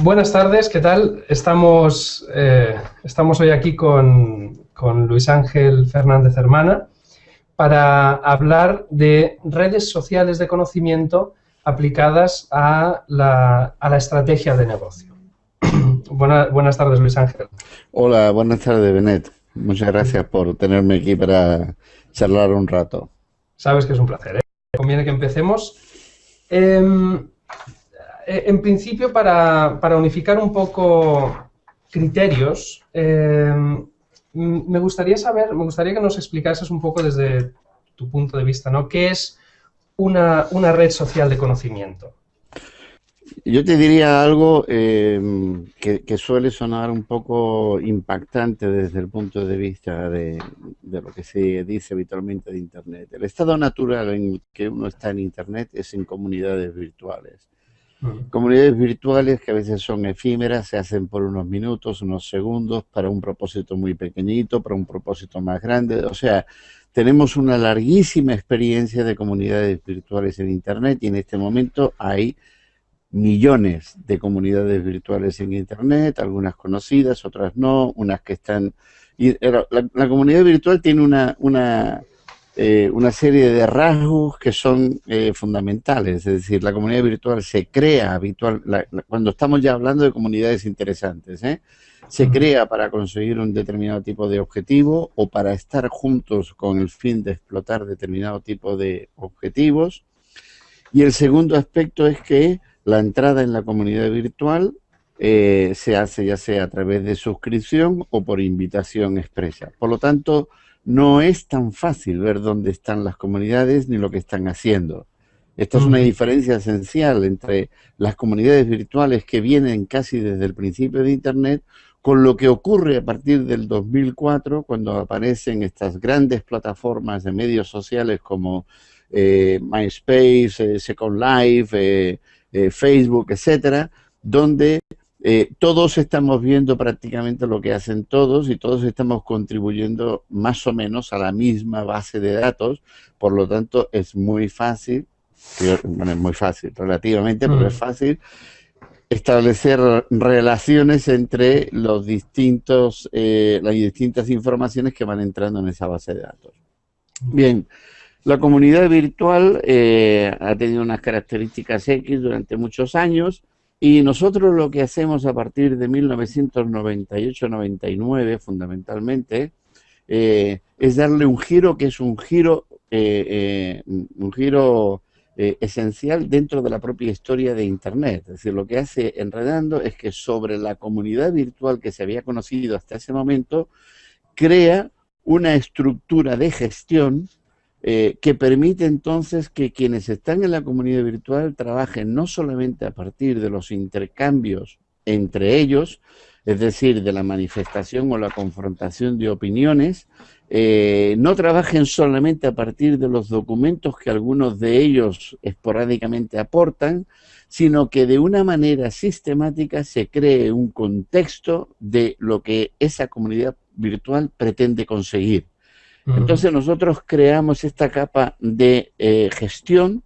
Buenas tardes, ¿qué tal? Estamos hoy aquí con Luis Ángel Fernández Hermana para hablar de redes sociales de conocimiento aplicadas a la estrategia de negocio. Buenas tardes, Luis Ángel. Hola, buenas tardes, Benet. Muchas gracias por tenerme aquí para charlar un rato. Sabes que es un placer, ¿eh? Conviene que empecemos. Em, en principio, para unificar un poco criterios, me gustaría que nos explicases un poco desde tu punto de vista, ¿no? ¿Qué es una red social de conocimiento? Yo te diría algo que suele sonar un poco impactante desde el punto de vista de lo que se dice habitualmente de Internet. El estado natural en el que uno está en Internet es en comunidades virtuales. Mm. Comunidades virtuales que a veces son efímeras, se hacen por unos minutos, unos segundos, para un propósito muy pequeñito, para un propósito más grande. O sea, tenemos una larguísima experiencia de comunidades virtuales en Internet y en este momento hay millones de comunidades virtuales en Internet, algunas conocidas, otras no, unas que están... la comunidad virtual tiene una serie de rasgos que son fundamentales, es decir, la comunidad virtual se crea cuando estamos ya hablando de comunidades interesantes, se Mm. crea para conseguir un determinado tipo de objetivo o para estar juntos con el fin de explotar determinado tipo de objetivos. Y el segundo aspecto es que la entrada en la comunidad virtual se hace ya sea a través de suscripción o por invitación expresa. Por lo tanto, no es tan fácil ver dónde están las comunidades ni lo que están haciendo. Esta es una Mm. diferencia esencial entre las comunidades virtuales que vienen casi desde el principio de Internet con lo que ocurre a partir del 2004 cuando aparecen estas grandes plataformas de medios sociales como MySpace, Second Life, Facebook, etcétera, donde todos estamos viendo prácticamente lo que hacen todos y todos estamos contribuyendo más o menos a la misma base de datos, por lo tanto es muy fácil, bueno, es muy fácil relativamente, pero es Mm. fácil establecer relaciones entre las distintas informaciones que van entrando en esa base de datos. Bien, la comunidad virtual ha tenido unas características X durante muchos años y nosotros lo que hacemos a partir de 1998-99 fundamentalmente es darle un giro que es un giro esencial dentro de la propia historia de Internet. Es decir, lo que hace Enredando es que sobre la comunidad virtual que se había conocido hasta ese momento, crea una estructura de gestión que permite entonces que quienes están en la comunidad virtual trabajen no solamente a partir de los intercambios entre ellos, es decir, de la manifestación o la confrontación de opiniones, no trabajen solamente a partir de los documentos que algunos de ellos esporádicamente aportan, sino que de una manera sistemática se cree un contexto de lo que esa comunidad virtual pretende conseguir. Mm. Entonces nosotros creamos esta capa de gestión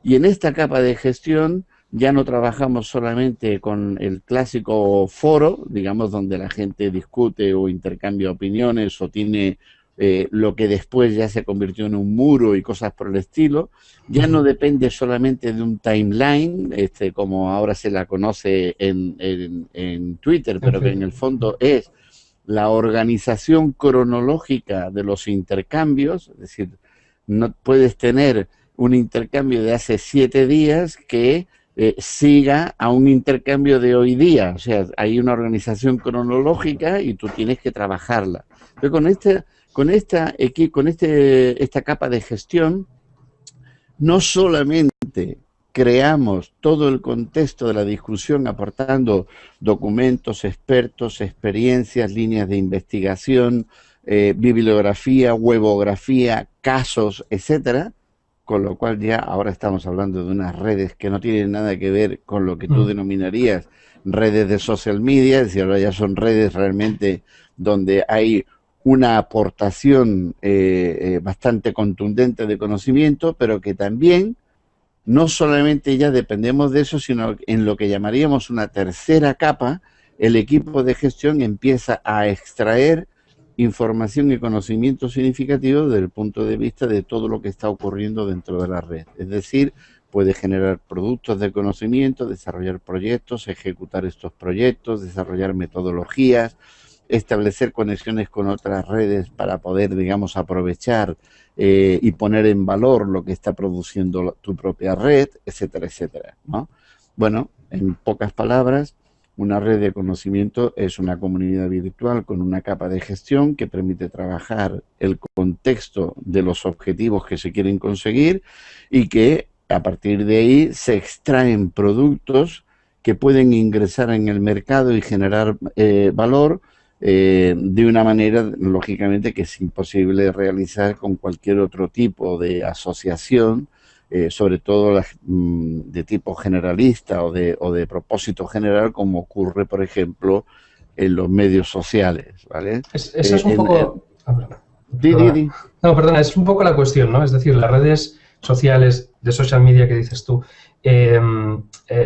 y en esta capa de gestión ya no trabajamos solamente con el clásico foro, digamos, donde la gente discute o intercambia opiniones o tiene lo que después ya se convirtió en un muro y cosas por el estilo. Ya no Mm. depende solamente de un timeline, como ahora se la conoce en Twitter, En pero que en fin. el fondo es la organización cronológica de los intercambios, es decir, no puedes tener un intercambio de hace 7 días que siga a un intercambio de hoy día. O sea, hay una organización cronológica y tú tienes que trabajarla. Pero esta capa de gestión, no solamente creamos todo el contexto de la discusión aportando documentos, expertos, experiencias, líneas de investigación, bibliografía, webografía, casos, etcétera, con lo cual ya ahora estamos hablando de unas redes que no tienen nada que ver con lo que tú Mm. denominarías redes de social media, es decir, ahora ya son redes realmente donde hay una aportación bastante contundente de conocimiento, pero que también no solamente ya dependemos de eso, sino en lo que llamaríamos una tercera capa, el equipo de gestión empieza a extraer información y conocimiento significativo desde el punto de vista de todo lo que está ocurriendo dentro de la red. Es decir, puede generar productos de conocimiento, desarrollar proyectos, ejecutar estos proyectos, desarrollar metodologías, establecer conexiones con otras redes para poder, digamos, aprovechar y poner en valor lo que está produciendo tu propia red, etcétera, etcétera, ¿no? Bueno, en pocas palabras, una red de conocimiento es una comunidad virtual con una capa de gestión que permite trabajar el contexto de los objetivos que se quieren conseguir y que a partir de ahí se extraen productos que pueden ingresar en el mercado y generar valor de una manera, lógicamente, que es imposible realizar con cualquier otro tipo de asociación, sobre todo las de tipo generalista o de propósito general, como ocurre, por ejemplo, en los medios sociales, ¿vale? Esa es un poco... Di. No, perdona, es un poco la cuestión, ¿no? Es decir, las redes sociales de social media que dices tú,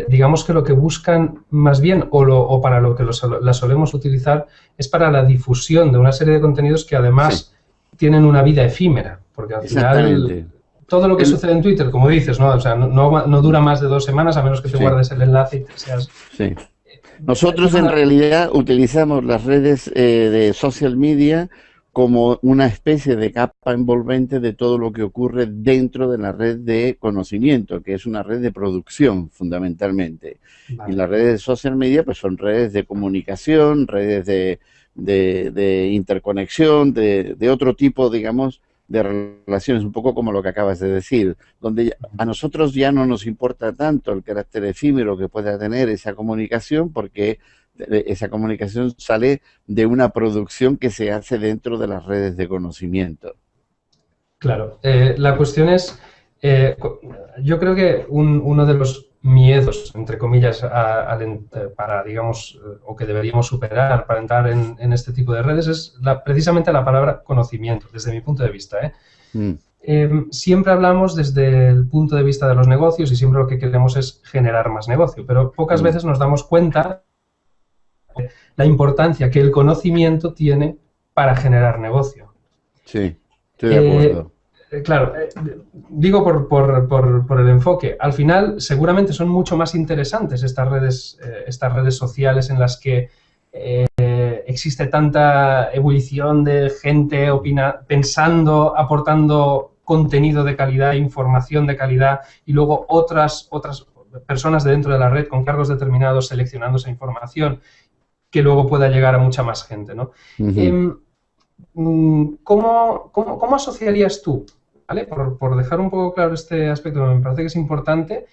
digamos que lo que buscan más bien, o para lo que las solemos utilizar, es para la difusión de una serie de contenidos que además tienen una vida efímera, porque al final todo lo que sucede en Twitter, como dices, ¿no? O sea, no dura más de 2 semanas a menos que te guardes el enlace y te seas... Sí. Nosotros en realidad utilizamos las redes de social media como una especie de capa envolvente de todo lo que ocurre dentro de la red de conocimiento, que es una red de producción fundamentalmente. Vale. Y las redes de social media pues son redes de comunicación, redes de interconexión, de otro tipo, digamos, de relaciones, un poco como lo que acabas de decir, donde a nosotros ya no nos importa tanto el carácter efímero que pueda tener esa comunicación, porque esa comunicación sale de una producción que se hace dentro de las redes de conocimiento. Claro, la cuestión es, yo creo que uno de los miedos, entre comillas, para, digamos, o que deberíamos superar para entrar en este tipo de redes es precisamente la palabra conocimiento, desde mi punto de vista. Siempre hablamos desde el punto de vista de los negocios y siempre lo que queremos es generar más negocio, pero pocas veces nos damos cuenta de la importancia que el conocimiento tiene para generar negocio. Sí, estoy de acuerdo. Claro, digo por el enfoque. Al final, seguramente son mucho más interesantes estas redes sociales en las que existe tanta ebullición de gente pensando, aportando contenido de calidad, información de calidad, y luego otras personas de dentro de la red con cargos determinados seleccionando esa información que luego pueda llegar a mucha más gente, ¿no? ¿Cómo asociarías tú, ¿vale? Por dejar un poco claro este aspecto que me parece que es importante,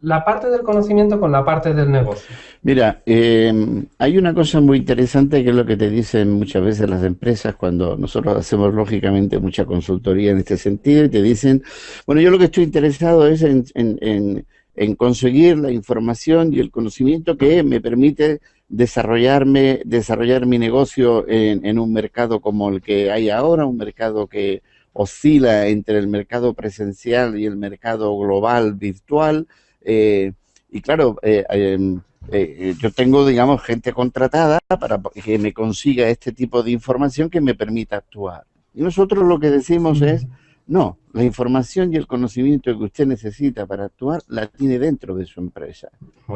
la parte del conocimiento con la parte del negocio? Mira, hay una cosa muy interesante que es lo que te dicen muchas veces las empresas cuando nosotros hacemos lógicamente mucha consultoría en este sentido y te dicen, bueno, yo lo que estoy interesado es en conseguir la información y el conocimiento que me permite desarrollar mi negocio en un mercado como el que hay ahora, un mercado que oscila entre el mercado presencial y el mercado global virtual. Y claro, yo tengo, digamos, gente contratada para que me consiga este tipo de información que me permita actuar. Y nosotros lo que decimos es, no, la información y el conocimiento que usted necesita para actuar la tiene dentro de su empresa.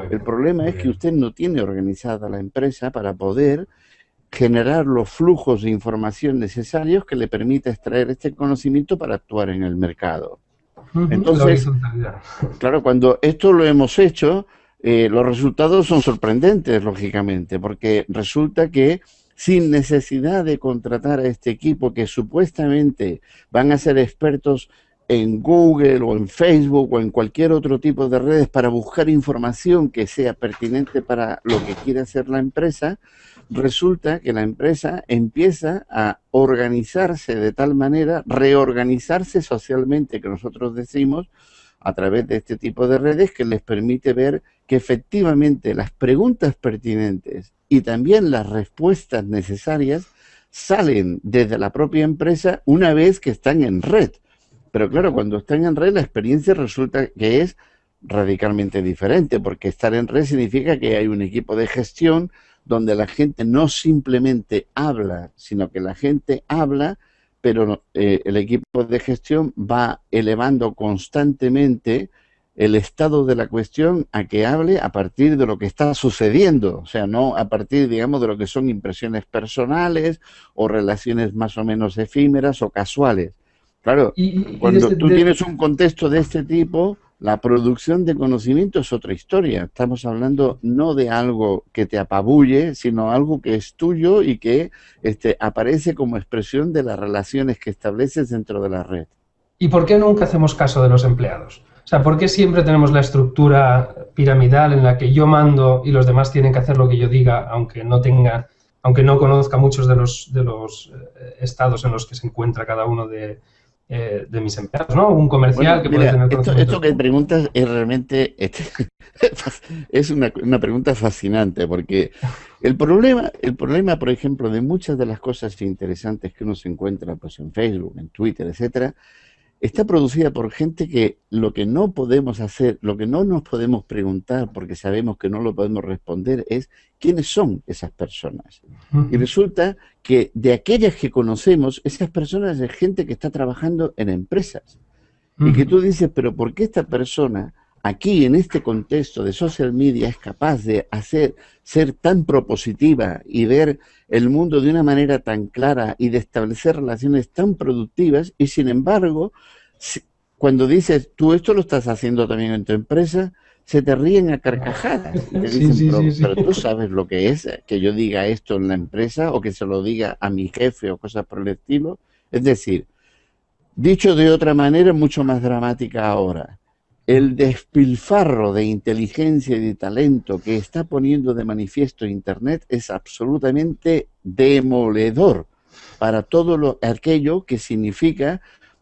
El problema es que usted no tiene organizada la empresa para poder generar los flujos de información necesarios que le permita extraer este conocimiento para actuar en el mercado. Entonces, claro, cuando esto lo hemos hecho, los resultados son sorprendentes, lógicamente, porque resulta que sin necesidad de contratar a este equipo que supuestamente van a ser expertos en Google o en Facebook o en cualquier otro tipo de redes para buscar información que sea pertinente para lo que quiere hacer la empresa, resulta que la empresa empieza a organizarse de tal manera, reorganizarse socialmente, que nosotros decimos, a través de este tipo de redes que les permite ver que efectivamente las preguntas pertinentes y también las respuestas necesarias salen desde la propia empresa una vez que están en red. Pero claro, cuando están en red la experiencia resulta que es radicalmente diferente, porque estar en red significa que hay un equipo de gestión donde la gente no simplemente habla, sino que la gente habla, pero el equipo de gestión va elevando constantemente el estado de la cuestión a que hable a partir de lo que está sucediendo, o sea, no a partir, digamos, de lo que son impresiones personales o relaciones más o menos efímeras o casuales. Claro, Y cuando desde, tú tienes un contexto de este tipo, la producción de conocimiento es otra historia. Estamos hablando no de algo que te apabulle, sino algo que es tuyo y que aparece como expresión de las relaciones que estableces dentro de la red. ¿Y por qué nunca hacemos caso de los empleados? O sea, ¿por qué siempre tenemos la estructura piramidal en la que yo mando y los demás tienen que hacer lo que yo diga, aunque no conozca muchos de los estados en los que se encuentra cada uno de mis empleados, ¿no? Un comercial Bueno, que puede mira, tener esto conocimientos. que preguntas es realmente es una pregunta fascinante, porque el problema, por ejemplo, de muchas de las cosas interesantes que uno se encuentra pues, en Facebook, en Twitter, etcétera, está producida por gente que lo que no podemos hacer, lo que no nos podemos preguntar, porque sabemos que no lo podemos responder, es quiénes son esas personas. Y resulta que de aquellas que conocemos, esas personas es gente que está trabajando en empresas. Y que tú dices, pero ¿por qué esta persona aquí en este contexto de social media es capaz de ser tan propositiva y ver el mundo de una manera tan clara y de establecer relaciones tan productivas y sin embargo, cuando dices, tú esto lo estás haciendo también en tu empresa, se te ríen a carcajadas y te Sí, dicen, sí, sí, sí. pero tú sabes lo que es que yo diga esto en la empresa o que se lo diga a mi jefe o cosas por el estilo. Es decir, dicho de otra manera, mucho más dramática ahora, el despilfarro de inteligencia y de talento que está poniendo de manifiesto Internet es absolutamente demoledor para todo aquello que significa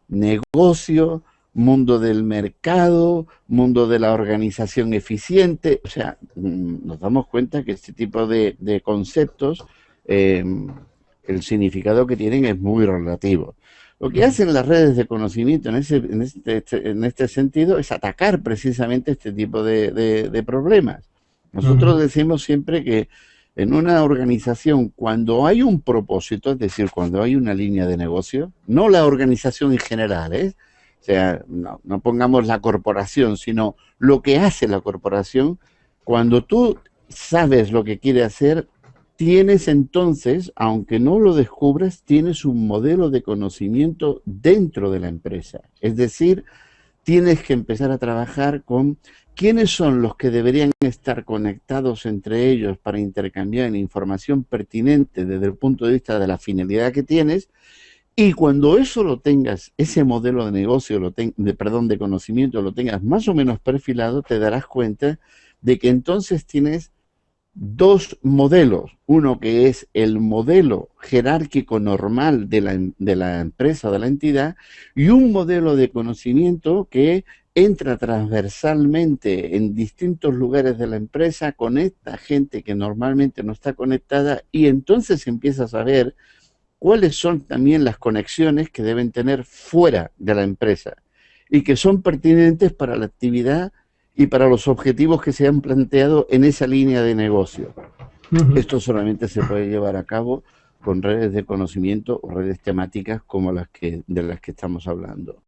negocio, mundo del mercado, mundo de la organización eficiente. O sea, nos damos cuenta que este tipo de conceptos, el significado que tienen es muy relativo. Lo que hacen las redes de conocimiento en este sentido es atacar precisamente este tipo de problemas. Nosotros decimos siempre que en una organización, cuando hay un propósito, es decir, cuando hay una línea de negocio, no la organización en general, o sea, no pongamos la corporación, sino lo que hace la corporación, cuando tú sabes lo que quiere hacer, tienes entonces, aunque no lo descubras, tienes un modelo de conocimiento dentro de la empresa. Es decir, tienes que empezar a trabajar con quiénes son los que deberían estar conectados entre ellos para intercambiar información pertinente desde el punto de vista de la finalidad que tienes. Y cuando eso lo tengas, ese modelo de negocio, de conocimiento, lo tengas más o menos perfilado, te darás cuenta de que entonces tienes dos modelos. Uno que es el modelo jerárquico normal de la empresa o de la entidad y un modelo de conocimiento que entra transversalmente en distintos lugares de la empresa, conecta gente que normalmente no está conectada y entonces empiezas a ver cuáles son también las conexiones que deben tener fuera de la empresa y que son pertinentes para la actividad y para los objetivos que se han planteado en esa línea de negocio. Esto solamente se puede llevar a cabo con redes de conocimiento o redes temáticas como de las que estamos hablando.